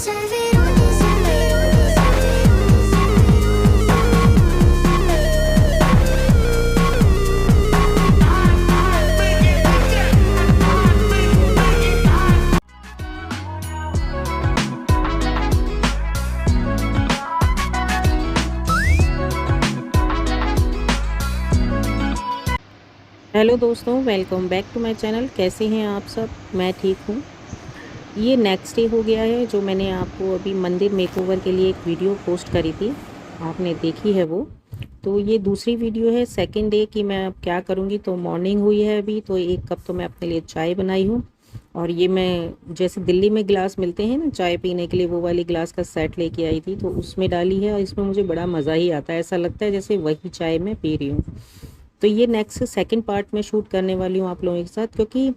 deserve it, don't deserve it, don't deserve it, hello दोस्तों, welcome back to my channel. कैसे हैं आप सब? मैं ठीक हूँ। ये नेक्स्ट डे हो गया है जो मैंने आपको अभी मंदिर मेकओवर के लिए एक वीडियो पोस्ट करी थी, आपने देखी है वो। तो ये दूसरी वीडियो है सेकंड डे की। मैं अब क्या करूँगी, तो मॉर्निंग हुई है अभी, तो एक कप तो मैं अपने लिए चाय बनाई हूँ। और ये मैं जैसे दिल्ली में गिलास मिलते हैं ना चाय पीने के लिए, वो वाली गिलास का सेट लेके आई थी, तो उसमें डाली है। और इसमें मुझे बड़ा मज़ा ही आता है, ऐसा लगता है जैसे वही चाय मैं पी रही हूँ। तो ये नेक्स्ट सेकंड पार्ट में शूट करने वाली हूँ आप लोगों के साथ, क्योंकि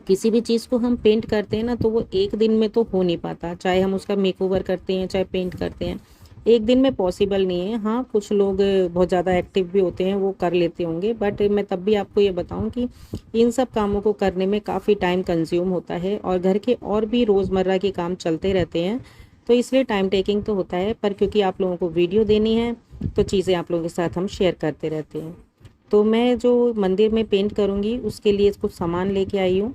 किसी भी चीज़ को हम पेंट करते हैं ना, तो वो एक दिन में तो हो नहीं पाता। चाहे हम उसका मेकओवर करते हैं, चाहे पेंट करते हैं, एक दिन में पॉसिबल नहीं है। हाँ, कुछ लोग बहुत ज़्यादा एक्टिव भी होते हैं, वो कर लेते होंगे, बट मैं तब भी आपको ये बताऊं कि इन सब कामों को करने में काफ़ी टाइम कंज्यूम होता है, और घर के और भी रोज़मर्रा के काम चलते रहते हैं, तो इसलिए टाइम टेकिंग तो होता है। पर क्योंकि आप लोगों को वीडियो देनी है, तो चीज़ें आप लोगों के साथ हम शेयर करते रहते हैं। तो मैं जो मंदिर में पेंट करूँगी उसके लिए कुछ सामान लेके आई हूँ,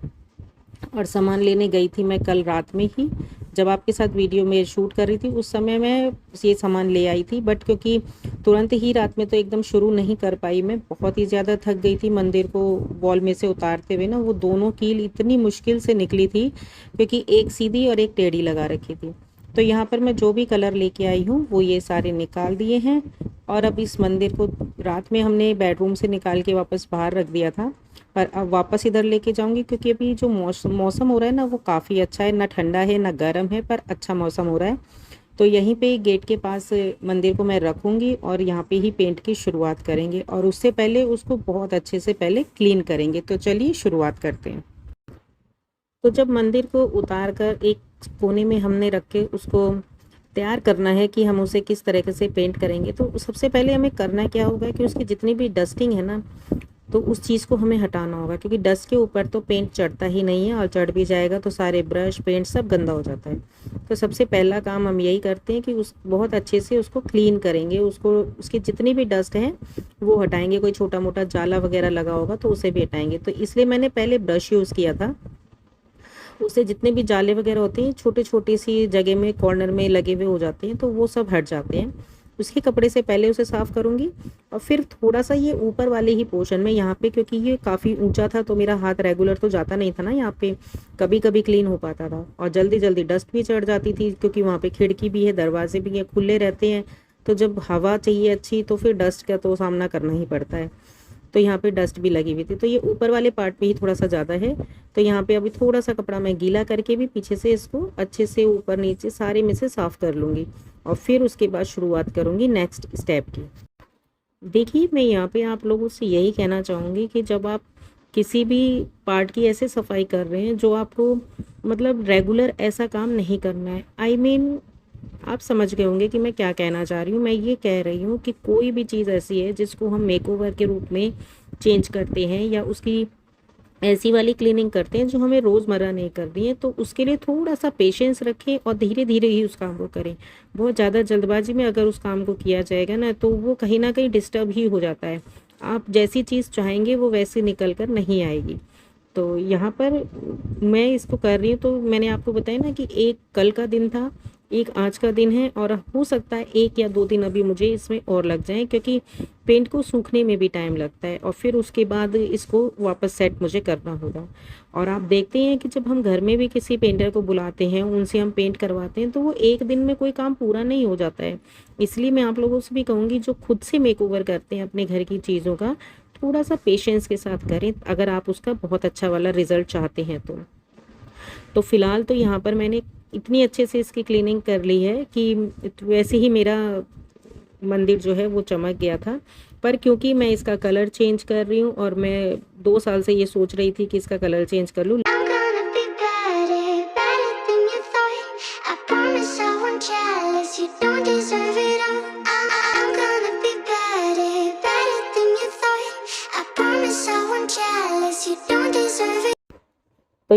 और सामान लेने गई थी मैं कल रात में ही। जब आपके साथ वीडियो में शूट कर रही थी उस समय मैं ये सामान ले आई थी, बट क्योंकि तुरंत ही रात में तो एकदम शुरू नहीं कर पाई, मैं बहुत ही ज़्यादा थक गई थी। मंदिर को वॉल में से उतारते हुए ना, वो दोनों कील इतनी मुश्किल से निकली थी, क्योंकि एक सीधी और एक टेढ़ी लगा रखी थी। तो यहाँ पर मैं जो भी कलर लेके आई हूँ वो ये सारे निकाल दिए हैं। और अब इस मंदिर को रात में हमने बेडरूम से निकाल के वापस बाहर रख दिया था, पर अब वापस इधर लेके जाऊंगी, क्योंकि अभी जो मौसम हो रहा है ना, वो काफ़ी अच्छा है, ना ठंडा है ना गर्म है, पर अच्छा मौसम हो रहा है। तो यहीं पे गेट के पास मंदिर को मैं रखूंगी, और यहाँ पे ही पेंट की शुरुआत करेंगे, और उससे पहले उसको बहुत अच्छे से पहले क्लीन करेंगे। तो चलिए शुरुआत करते हैं। तो जब मंदिर को उतार कर एक कोने में हमने रख के उसको तैयार करना है कि हम उसे किस तरीके से पेंट करेंगे, तो सबसे पहले हमें करना क्या होगा कि उसकी जितनी भी डस्टिंग है ना, तो उस चीज़ को हमें हटाना होगा, क्योंकि डस्ट के ऊपर तो पेंट चढ़ता ही नहीं है, और चढ़ भी जाएगा तो सारे ब्रश पेंट सब गंदा हो जाता है। तो सबसे पहला काम हम यही करते हैं कि उस बहुत अच्छे से उसको क्लीन करेंगे, उसको उसकी जितनी भी डस्ट है वो हटाएंगे। कोई छोटा मोटा जाला वगैरह लगा होगा तो उसे भी हटाएंगे। तो इसलिए मैंने पहले ब्रश यूज़ किया था, उससे जितने भी जाले वगैरह होते हैं छोटे छोटी सी जगह में कॉर्नर में लगे हुए हो जाते हैं, तो वो सब हट जाते हैं। उसके कपड़े से पहले उसे साफ़ करूँगी, और फिर थोड़ा सा ये ऊपर वाले ही पोर्शन में यहाँ पे, क्योंकि ये काफ़ी ऊंचा था तो मेरा हाथ रेगुलर तो जाता नहीं था ना यहाँ पे, कभी कभी क्लीन हो पाता था, और जल्दी जल्दी डस्ट भी चढ़ जाती थी, क्योंकि वहाँ पे खिड़की भी है, दरवाजे भी है, खुले रहते हैं। तो जब हवा चाहिए अच्छी, तो फिर डस्ट का तो सामना करना ही पड़ता है। तो यहाँ पे डस्ट भी लगी हुई थी, तो ये ऊपर वाले पार्ट पे ही थोड़ा सा ज़्यादा है। तो यहाँ पे अभी थोड़ा सा कपड़ा मैं गीला करके भी पीछे से इसको अच्छे से ऊपर नीचे सारे में से साफ़ कर लूँगी, और फिर उसके बाद शुरुआत करूँगी नेक्स्ट स्टेप की। देखिए, मैं यहाँ पे आप लोगों से यही कहना चाहूँगी कि जब आप किसी भी पार्ट की ऐसे सफाई कर रहे हैं जो आपको मतलब रेगुलर ऐसा काम नहीं करना है, आई मीन आप समझ गए होंगे कि मैं क्या कहना चाह रही हूँ। मैं ये कह रही हूँ कि कोई भी चीज़ ऐसी है जिसको हम मेकओवर के रूप में चेंज करते हैं, या उसकी ऐसी वाली क्लीनिंग करते हैं जो हमें रोज़मर्रा नहीं करनी है, तो उसके लिए थोड़ा सा पेशेंस रखें और धीरे धीरे ही उस काम को करें। बहुत ज़्यादा जल्दबाजी में अगर उस काम को किया जाएगा ना, तो वो कहीं ना कहीं डिस्टर्ब ही हो जाता है। आप जैसी चीज़ चाहेंगे वो वैसे निकल कर नहीं आएगी। तो यहाँ पर मैं इसको कर रही हूँ, तो मैंने आपको बताया ना कि एक कल का दिन था, एक आज का दिन है, और हो सकता है 1 या 2 दिन अभी मुझे इसमें और लग जाएं, क्योंकि पेंट को सूखने में भी टाइम लगता है, और फिर उसके बाद इसको वापस सेट मुझे करना होगा। और आप देखते हैं कि जब हम घर में भी किसी पेंटर को बुलाते हैं, उनसे हम पेंट करवाते हैं, तो वो एक दिन में कोई काम पूरा नहीं हो जाता है। इसलिए मैं आप लोगों से भी कहूँगी, जो खुद से मेकओवर करते हैं अपने घर की चीज़ों का, थोड़ा सा पेशेंस के साथ करें, अगर आप उसका बहुत अच्छा वाला रिजल्ट चाहते हैं तो। फिलहाल तो यहाँ पर मैंने इतनी अच्छे से इसकी क्लीनिंग कर ली है कि वैसे ही मेरा मंदिर जो है वो चमक गया था। पर क्योंकि मैं इसका कलर चेंज कर रही हूँ, और मैं 2 साल से ये सोच रही थी कि इसका कलर चेंज कर लूँ। I'm gonna be better, better than you thought. I promise I won't jealous, you don't deserve it all. I'm gonna be better, better than you thought. I promise I won't jealous, you don't deserve it. तो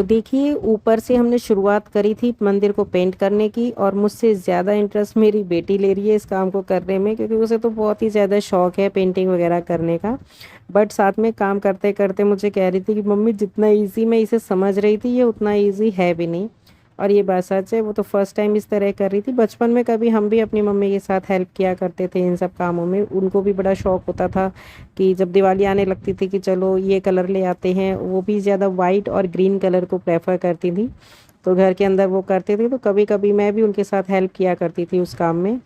तो देखिए ऊपर से हमने शुरुआत करी थी मंदिर को पेंट करने की, और मुझसे ज़्यादा इंटरेस्ट मेरी बेटी ले रही है इस काम को करने में, क्योंकि उसे तो बहुत ही ज़्यादा शौक है पेंटिंग वगैरह करने का। बट साथ में काम करते करते मुझे कह रही थी कि मम्मी जितना ईजी मैं इसे समझ रही थी ये उतना ईजी है भी नहीं। और ये बात सच है, वो तो फर्स्ट टाइम इस तरह कर रही थी। बचपन में कभी हम भी अपनी मम्मी के साथ हेल्प किया करते थे इन सब कामों में। उनको भी बड़ा शौक होता था कि जब दिवाली आने लगती थी कि चलो ये कलर ले आते हैं, वो भी ज़्यादा वाइट और ग्रीन कलर को प्रेफर करती थी, तो घर के अंदर वो करते थे। तो कभी कभी मैं भी उनके साथ हेल्प किया करती थी उस काम में।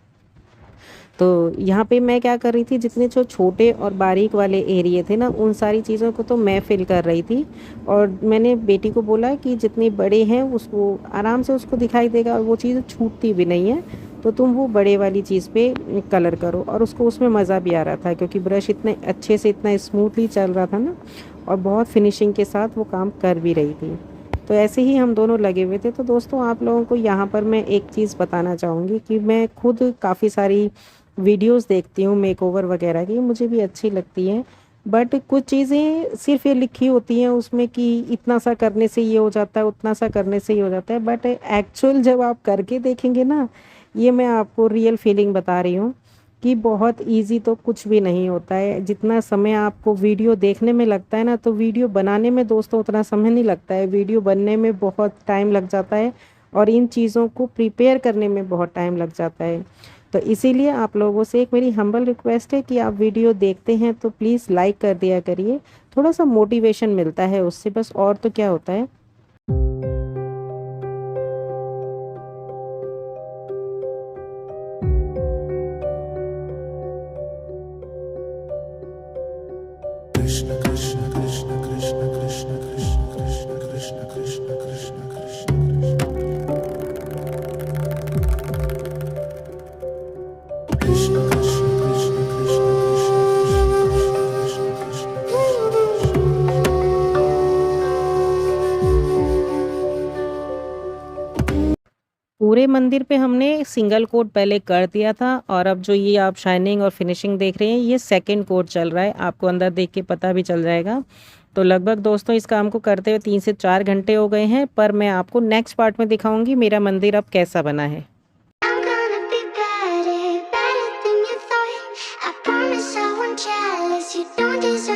तो यहाँ पे मैं क्या कर रही थी, जितने जो छोटे और बारीक वाले एरिए थे ना, उन सारी चीज़ों को तो मैं फिल कर रही थी। और मैंने बेटी को बोला कि जितने बड़े हैं उसको आराम से उसको दिखाई देगा और वो चीज़ छूटती भी नहीं है, तो तुम वो बड़े वाली चीज़ पे कलर करो। और उसको उसमें मज़ा भी आ रहा था, क्योंकि ब्रश इतने अच्छे से इतना स्मूथली चल रहा था ना, और बहुत फिनिशिंग के साथ वो काम कर भी रही थी। तो ऐसे ही हम दोनों लगे हुए थे। तो दोस्तों आप लोगों को यहाँ पर मैं एक चीज़ बताना चाहूँगी कि मैं खुद काफ़ी सारी वीडियोस देखती हूँ मेकओवर वगैरह की, मुझे भी अच्छी लगती हैं। बट कुछ चीज़ें सिर्फ ये लिखी होती हैं उसमें कि इतना सा करने से ये हो जाता है, उतना सा करने से ये हो जाता है, बट एक्चुअल जब आप करके देखेंगे ना, ये मैं आपको रियल फीलिंग बता रही हूँ कि बहुत इजी तो कुछ भी नहीं होता है। जितना समय आपको वीडियो देखने में लगता है ना, तो वीडियो बनाने में दोस्तों उतना समय नहीं लगता है। वीडियो बनने में बहुत टाइम लग जाता है, और इन चीज़ों को प्रिपेयर करने में बहुत टाइम लग जाता है। तो इसीलिए आप लोगों से एक मेरी हम्बल रिक्वेस्ट है कि आप वीडियो देखते हैं तो प्लीज़ लाइक कर दिया करिए, थोड़ा सा मोटिवेशन मिलता है उससे, बस और तो क्या होता है। Krishna Krishna Krishna Krishna Krishna Krishna Krishna Krishna Krishna Krishna Krishna Krishna Krishna Krishna Krishna Krishna Krishna Krishna पूरे मंदिर पे हमने सिंगल कोट पहले कर दिया था, और अब जो ये आप शाइनिंग और फिनिशिंग देख रहे हैं ये सेकंड कोट चल रहा है। आपको अंदर देख के पता भी चल जाएगा। तो लगभग दोस्तों इस काम को करते हुए 3 से 4 घंटे हो गए हैं, पर मैं आपको नेक्स्ट पार्ट में दिखाऊंगी मेरा मंदिर अब कैसा बना है।